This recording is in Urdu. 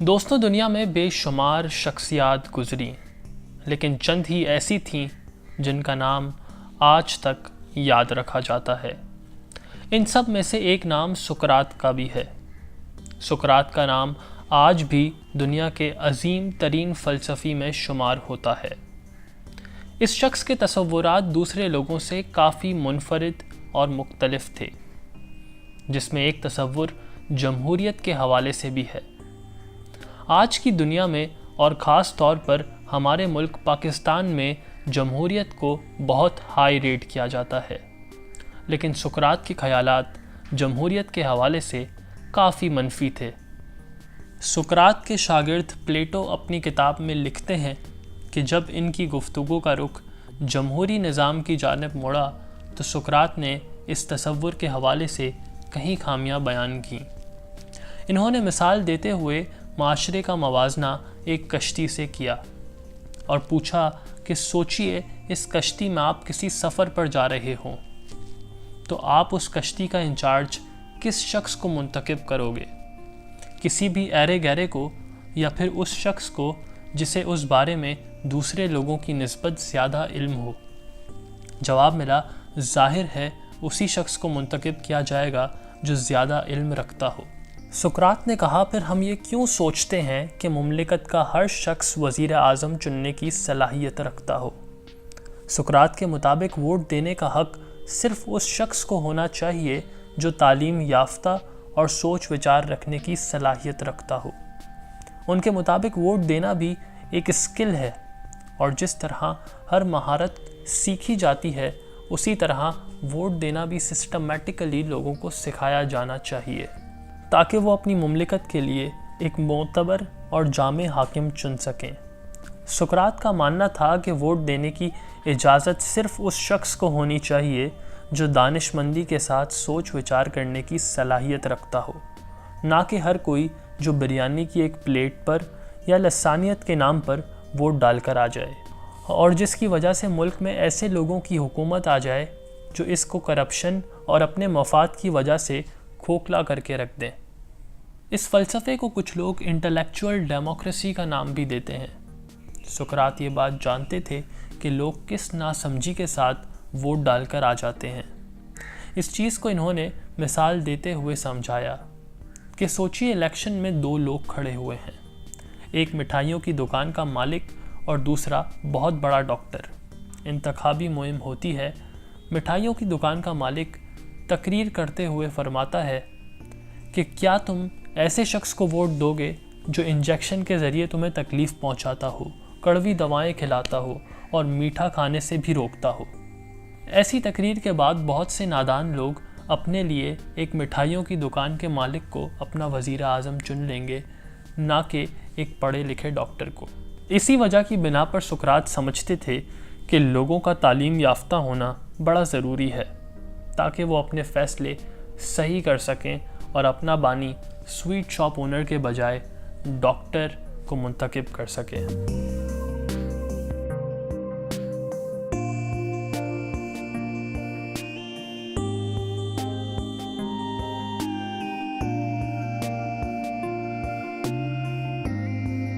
دوستوں، دنیا میں بے شمار شخصیات گزری، لیکن چند ہی ایسی تھیں جن کا نام آج تک یاد رکھا جاتا ہے۔ ان سب میں سے ایک نام سقراط کا بھی ہے۔ سقراط کا نام آج بھی دنیا کے عظیم ترین فلسفی میں شمار ہوتا ہے۔ اس شخص کے تصورات دوسرے لوگوں سے کافی منفرد اور مختلف تھے، جس میں ایک تصور جمہوریت کے حوالے سے بھی ہے۔ آج کی دنیا میں اور خاص طور پر ہمارے ملک پاکستان میں جمہوریت کو بہت ہائی ریٹ کیا جاتا ہے، لیکن سقراط کے خیالات جمہوریت کے حوالے سے کافی منفی تھے۔ سقراط کے شاگرد پلیٹو اپنی کتاب میں لکھتے ہیں کہ جب ان کی گفتگو کا رخ جمہوری نظام کی جانب مڑا تو سقراط نے اس تصور کے حوالے سے کئی خامیاں بیان کیں۔ انہوں نے مثال دیتے ہوئے معاشرے کا موازنہ ایک کشتی سے کیا اور پوچھا کہ سوچئے اس کشتی میں آپ کسی سفر پر جا رہے ہوں تو آپ اس کشتی کا انچارج کس شخص کو منتخب کرو گے؟ کسی بھی ایرے گیرے کو یا پھر اس شخص کو جسے اس بارے میں دوسرے لوگوں کی نسبت زیادہ علم ہو؟ جواب ملا، ظاہر ہے اسی شخص کو منتخب کیا جائے گا جو زیادہ علم رکھتا ہو۔ سقراط نے کہا، پھر ہم یہ کیوں سوچتے ہیں کہ مملکت کا ہر شخص وزیر اعظم چننے کی صلاحیت رکھتا ہو؟ سقراط کے مطابق ووٹ دینے کا حق صرف اس شخص کو ہونا چاہیے جو تعلیم یافتہ اور سوچ وچار رکھنے کی صلاحیت رکھتا ہو۔ ان کے مطابق ووٹ دینا بھی ایک اسکل ہے، اور جس طرح ہر مہارت سیکھی جاتی ہے اسی طرح ووٹ دینا بھی سسٹمیٹکلی لوگوں کو سکھایا جانا چاہیے تاکہ وہ اپنی مملکت کے لیے ایک معتبر اور جامع حاکم چن سکیں۔ سقراط کا ماننا تھا کہ ووٹ دینے کی اجازت صرف اس شخص کو ہونی چاہیے جو دانش مندی کے ساتھ سوچ وچار کرنے کی صلاحیت رکھتا ہو، نہ کہ ہر کوئی جو بریانی کی ایک پلیٹ پر یا لسانیت کے نام پر ووٹ ڈال کر آ جائے، اور جس کی وجہ سے ملک میں ایسے لوگوں کی حکومت آ جائے جو اس کو کرپشن اور اپنے مفاد کی وجہ سے کھوکھلا کر کے رکھ دیں۔ اس فلسفے کو کچھ لوگ انٹلیکچوئل ڈیموکریسی کا نام بھی دیتے ہیں۔ سقراط یہ بات جانتے تھے کہ لوگ کس ناسمجھی کے ساتھ ووٹ ڈال کر آ جاتے ہیں۔ اس چیز کو انہوں نے مثال دیتے ہوئے سمجھایا کہ سوچئے الیکشن میں دو لوگ کھڑے ہوئے ہیں، ایک مٹھائیوں کی دکان کا مالک اور دوسرا بہت بڑا ڈاکٹر۔ انتخابی مہم ہوتی ہے، مٹھائیوں کی دکان کا مالک تقریر کرتے ہوئے فرماتا ہے کہ کیا تم ایسے شخص کو ووٹ دو گے جو انجیکشن کے ذریعے تمہیں تکلیف پہنچاتا ہو، کڑوی دوائیں کھلاتا ہو اور میٹھا کھانے سے بھی روکتا ہو؟ ایسی تقریر کے بعد بہت سے نادان لوگ اپنے لیے ایک مٹھائیوں کی دکان کے مالک کو اپنا وزیر اعظم چن لیں گے، نہ کہ ایک پڑھے لکھے ڈاکٹر کو۔ اسی وجہ کی بنا پر سقراط سمجھتے تھے کہ لوگوں کا تعلیم یافتہ ہونا بڑا ضروری ہے تاکہ وہ اپنے فیصلے صحیح کر سکیں اور اپنا بانی سویٹ شاپ اونر کے بجائے ڈاکٹر کو منتخب کر سکیں۔